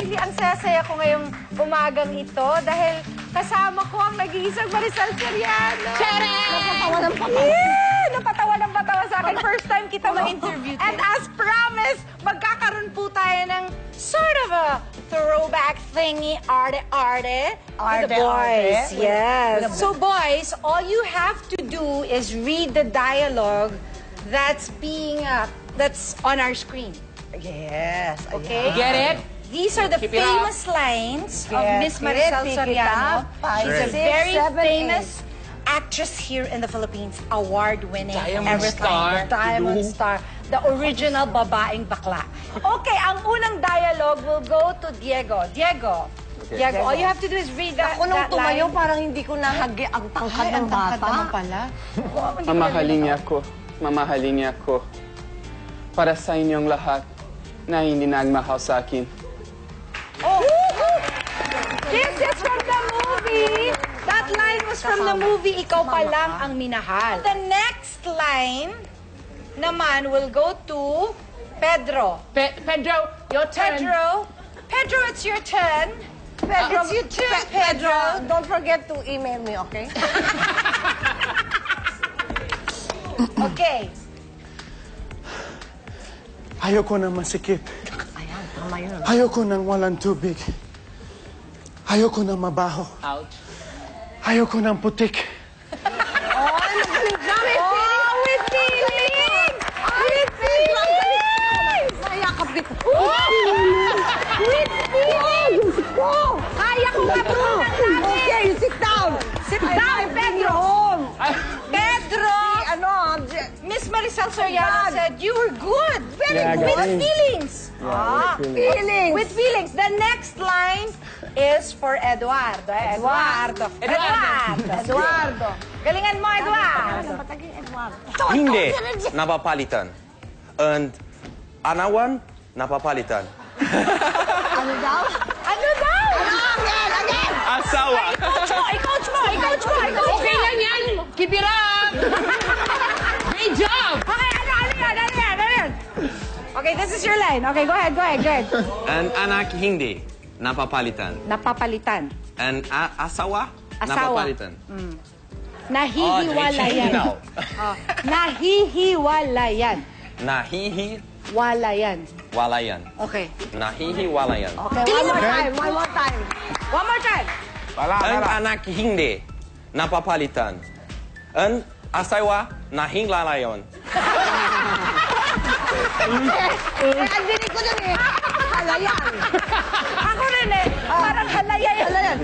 Actually, ang saya-saya ko ngayong umagang ito dahil kasama ko ang nag-iisang Marisol Soriano. Chere! Napatawa ng patawa. Yeah! Napatawa ng patawa sa akin. First time kita ma-interview. And as promised, magkakaroon po tayo ng sort of a throwback thingy, arte-arte with the boys. Yes. So boys, all you have to do is read the dialogue that's that's on our screen. Yes. Okay? You get it? These are the Keep it famous lines of Miss Keep it, Marisol pick it Soriano. up. Five, She's a six, very seven, famous actress here in the Philippines, award-winning, Diamond everything. star. Diamond star. The original babaeng bakla. Okay, ang unang dialogue will go to Diego. Diego, all you have to do is read that, Ako nung that tumayo, line. parang hindi ko nahagi ang tangkad ng bata. Mamahalin niya ako. Mamahalin niya ako. Para sa inyong lahat na hindi nagmahal sa akin. Oh! This is from the movie. That line was from the movie, Ikaw pa lang ang minahal. The next line naman will go to Pedro. Pedro, your turn. Pedro, it's your turn. Pedro, It's your turn, Pedro, don't forget to email me, okay? Okay. Ayoko na masikip. Ayan, tama yun. Ayoko nang walang tubig. Ayoko nang mabaho. Ouch. Ayoko nang putik. With feelings! With feelings! Mayakap dito. With feelings! Kaya ko matunan natin! Okay, sit down. Sit down, Pedro! Pedro! Miss Marisol Soriano said you were good. Very Yeah, good. With galing. feelings. Feelings. With feelings. The next line is for Eduardo. Eduardo. Galingan mo, Eduardo. Hindi napapalitan. And anawan napapalitan. Ano daw? Ano daw? Again! Asawa. I-coach mo. Okay lang yan. Keep it up. Great job. Okay, ano yan? Okay, this is your line. Okay, go ahead. And anak hindi napapalitan. Napapalitan. And asawa Asawa. napapalitan. Nahihiwalayan. Now. Nahihiwalayan. Nahihiwalayan. Walayan. Okay. Nahihiwalayan. Okay, one more time. One more time. And anak hindi napapalitan. And asawa nahihiwalayan. Ang dinig ko dun eh. Halayan. Ako rin eh. Parang halayan.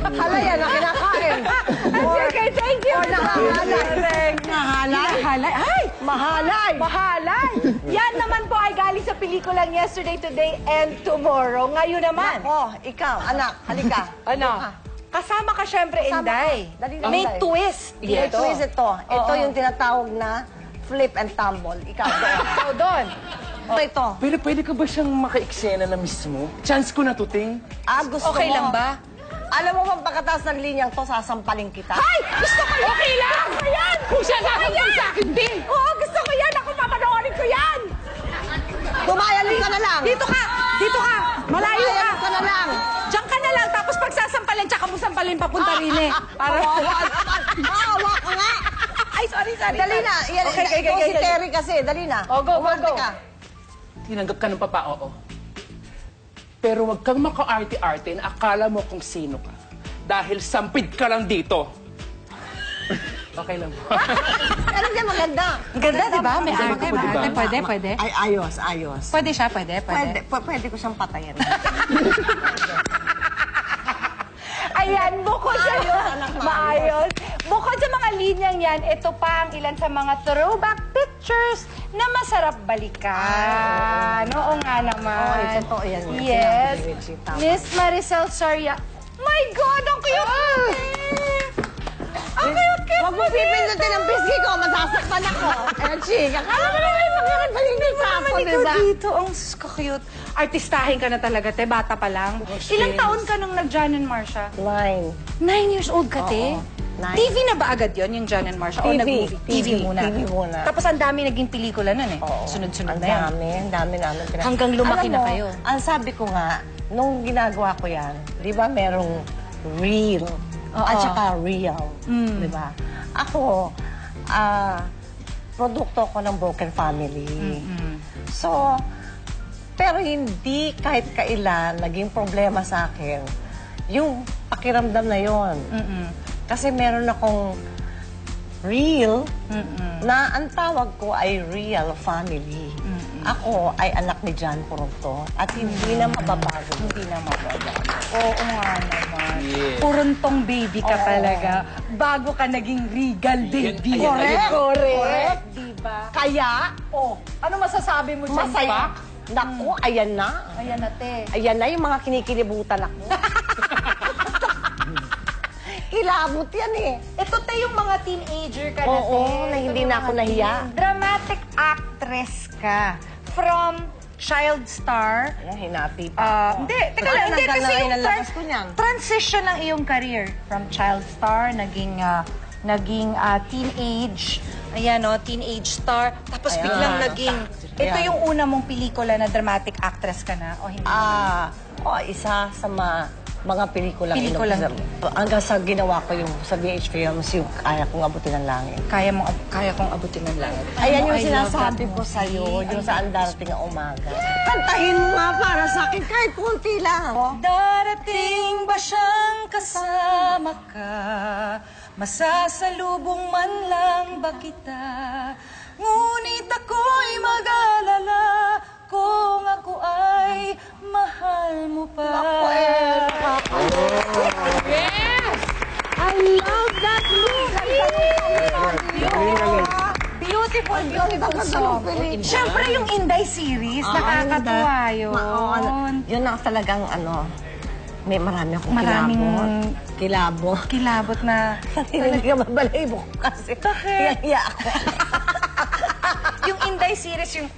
Halayan na kinakain. Okay, thank you. Or nahahalay. Nahalay. Ay! Mahalay. Mahalay. Yan naman po ay galing sa pelikulang Yesterday, Today, and Tomorrow. Ngayon naman. Oh, ikaw, anak, halika. Ano? Kasama ka syempre, Kasama Inday. ko. Dali lang, May Inday. twist. May dito. twist ito. Ito yung tinatawag na flip and tumble. Ikaw doon. Ikaw doon. Ito. Pwede ka ba siyang maka-eksena na mismo? Chance ko na to, Ting. Gusto Okay mo. lang ba? Alam mo bang pagkataas ng linyang to, sasampalin kita? Ay! Gusto ko yan! Okay lang! Gusto ko yan! Kung siya sasampal sa akin, Ting. Oo, gusto ko yan! Ako papanoorin ko yan! Tumayali ka na lang. Dito ka! Malayo ka! Tumayali ka na lang. Diyan ka na lang, tapos pagsasampalin, tsaka mo sampalin papunta rin eh. Para... Maawa ka nga. Ay, sorry. Dali na. Yan, Okay. ikaw si Terry kasi. Dali na. Oh, go. Umarte ka. Tinanggap ka ng papa, oo. Pero wag kang maka-arte-arte na akala mo kung sino ka. Dahil sampid ka lang dito. Okay lang. Pero hindi maganda. Ang ganda, di ba? May Ang arte, ganda ko, di ba? Pwede. Ay, ayos. Pwede siya, pwede. Pwede ko siyang patayin. Ayan, bukod sa anak, maayos. Bukod sa mga linyang yan, ito pa ang ilan sa mga throwback pictures na masarap balikan. Oo nga naman. Oo, totoo yan. Yes. Sinabi ni Richie, tama. Miss Marisol Soriano. My God, ang cute! Ang cute! Huwag mo pipindutin ang pisngi ko. Masasaktan ako. Chika, kala mo naman yung pagkakapalingin sa ako, Ikaw diba? dito, ang cute. Artistahin ka na talaga, te. Bata pa lang. Ilang taon ka nung nag-John and Marsha? 9. 9 years old ka, te? Oo. Nine. TV na ba agad yon yung John and Marsha? O TV. nag-movie? TV muna. TV muna. Tapos ang dami naging pelikula nun eh. Oo. Sunod-sunod Ang na yan. dami namin pinag- Hanggang lumaki Alam na mo, kayo. Ang sabi ko nga, nung ginagawa ko yan, di ba merong real at saka real, di ba? Ako, produkto ko ng broken family. So, pero hindi kahit kailan naging problema sa akin yung pakiramdam na yon. Kasi meron akong real na ang tawag ko ay real family. Ako ay anak ni John Puronto at hindi na mababago. Hindi na mababago. Oo nga naman. Puruntong baby ka talaga. Bago ka naging regal baby. Correct. Correct. Diba? Kaya, Ano masasabi mo dyan, masaya. Pak? Naku, ayan na. Ayan na, te. Ayan na yung mga kinikilibutan ako. Kilabot yan eh. Ito, te, yung mga teenager ka na, te. Oo, na hindi Ito na yung ako mga nahiya. Dramatic actress ka. From child star. Ayan, hinati pa. Hindi, teka lang. Hindi, kasi yung lalabas ko niyan. transition ng iyong career. From child star, naging teenage. Ayan, no, teenage star. Tapos Ayan. biglang naging... Ito Ayan. yung una mong pelikula na dramatic actress ka na, o hindi? Isa sa mga pelikulang Pelikulang- hanggang sa ginawa ko yung sa VH Films, yung Kaya Kong Abutin ng Langit. Kaya kong abutin ng langit. Ayan yung I love sinasabi that ko movie. sa'yo, yung sa Ang Darating na Umaga. Kantahin mo nga para sa akin, kahit kunti lang. Darating ba siyang kasama ka? Masasalubong man lang ba kita? Ngunit ako'y mag-alala kung ako ay mahal mo pa. Yes! I love that movie! Beautiful, beautiful song. Siyempre yung Inday series, nakakatuwa yun. Yun ang talagang may marami akong Maraming- kilabot. Kilabot na. Hindi ka mabalahibo ko kasi. Bakit? Hiya ako. Yung Inday series, yung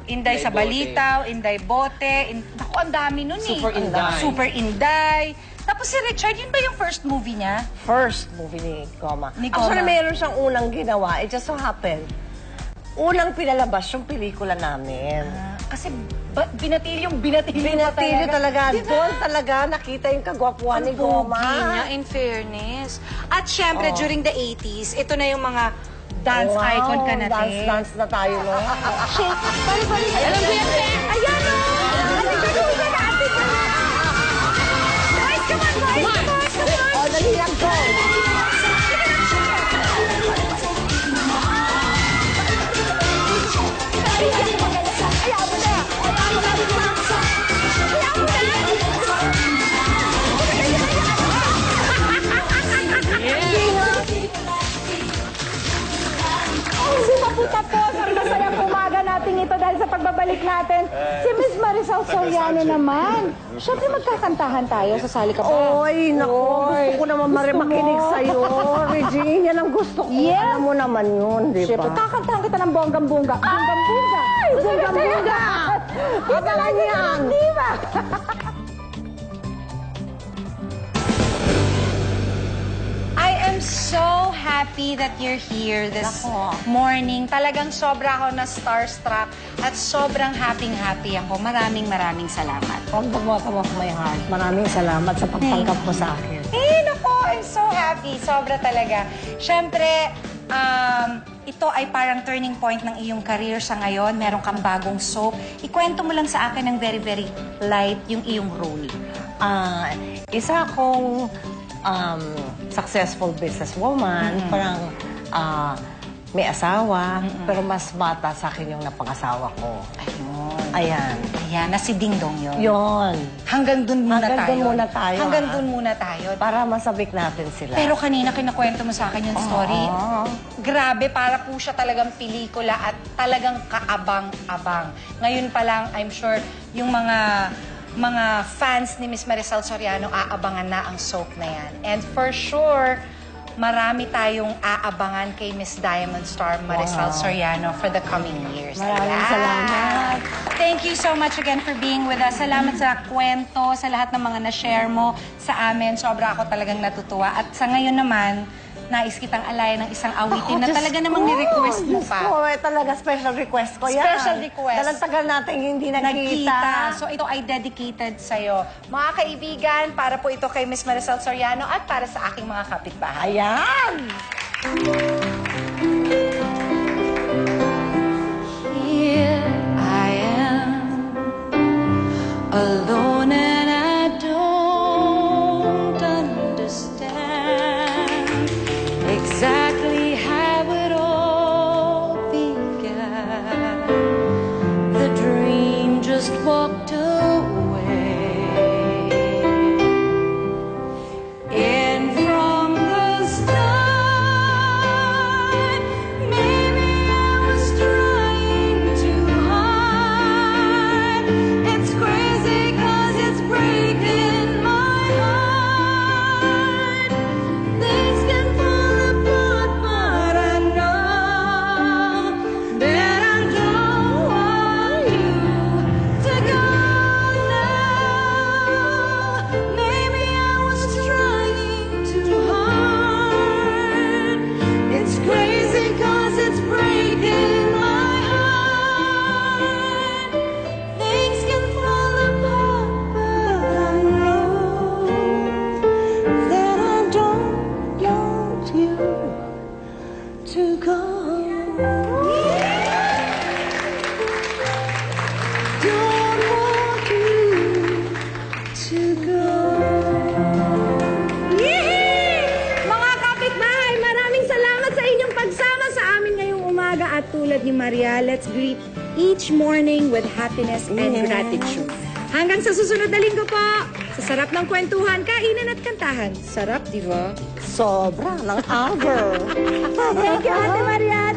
Inday sa Balitaw, Inday Bote. Naku, ang dami nun eh. Super Inday. Super Inday. Tapos si Richard, yun ba yung first movie niya? First movie ni Goma. Ni Goma. Actually, mayroon siyang unang ginawa. It just so happened. Unang pinalabas yung pelikula namin. Kasi binatilyo pa Binatilyo talaga. Diba? Doon talaga nakita yung kagwapuan ni Goma. niya, in fairness. At syempre, during the 80s, ito na yung mga dance Wow, icon ka na, te. Dance na tayo, no? Alam ko yan, te! Ayan o! Ate Galuga na, Ate Galuga! Guys, come on, guys! Come on, come on! O, dali lang ko. Hindi maputapos ang masayang umaga natin ito dahil sa pagbabalik natin. Si Miss Marisol Soriano naman. Siyempre magkakantahan tayo. Sasali ka ba? Oy, naku, gusto ko naman makinig sa'yo. Regine, yan ang gusto ko. Yes. Alam mo naman yun, di Siyempre, ba? kakantahan kita ng bonggang-bunga. Bonggang-bunga! Bonggang-bunga! Kita lang yan! Di ba? I am so happy that you're here this morning. Talagang sobra ako na starstruck at sobrang happy ako. Maraming salamat. From the bottom of my heart, maraming salamat sa pagtanggap mo sa akin. Naku, I'm so happy. Sobra talaga. Siyempre, ito ay parang turning point ng iyong career sa ngayon. Meron kang bagong soap. Ikwento mo lang sa akin ng very, very light yung iyong role. Isa akong successful businesswoman, parang may asawa, pero mas bata sa akin yung napangasawa ko. Ayan. Ayan, na si Ding Dong yun. Yon. Hanggang dun muna Hanggang tayo. dun muna tayo, Hanggang ah. dun muna tayo. Para masabik natin sila. Pero kanina kinakwento mo sa akin yung story. Grabe, para po siya talagang pelikula at talagang kaabang-abang. Ngayon pa lang, I'm sure, yung mga fans ni Miss Marisol Soriano aabangan na ang soap na yan. And for sure, marami tayong aabangan kay Miss Diamond Star Marisol Soriano for the coming years. Maraming Ayan. salamat. Thank you so much again for being with us. Salamat sa kwento, sa lahat ng mga na-share mo sa amin. Sobra ako talagang natutuwa. At sa ngayon naman, nais kitang alayan ng isang awitin na talaga namang ni-request mo pa. Oh, talaga special request ko yan. Special request. Dalang tagal natin hindi nagkita. So ito ay dedicated sa'yo. Mga kaibigan, para po ito kay Miss Marisol Soriano at para sa aking mga kapitbahay. Ayan! Here I am, alone and I don't understand exactly how it all began. The dream just walked away. In from the start, maybe I was trying too hard. It's crazy 'cause it's breaking my heart. Things can fall apart, but I know that I don't want you to go now. Maybe I was trying too hard. It's crazy 'cause it's breaking my heart. Things can fall apart, but I know that I don't want you to go. Don't want you to go. Mga kapitbahay, maraming salamat sa inyong pagsama sa amin ngayong umaga. At tulad ni Maria, let's greet each morning with happiness and gratitude. Hanggang sa susunod na linggo po, sa sarap ng kwentuhan, kainan at kantahan. Sarap, di ba? Sobra ng hour. Thank you, Ate Maria.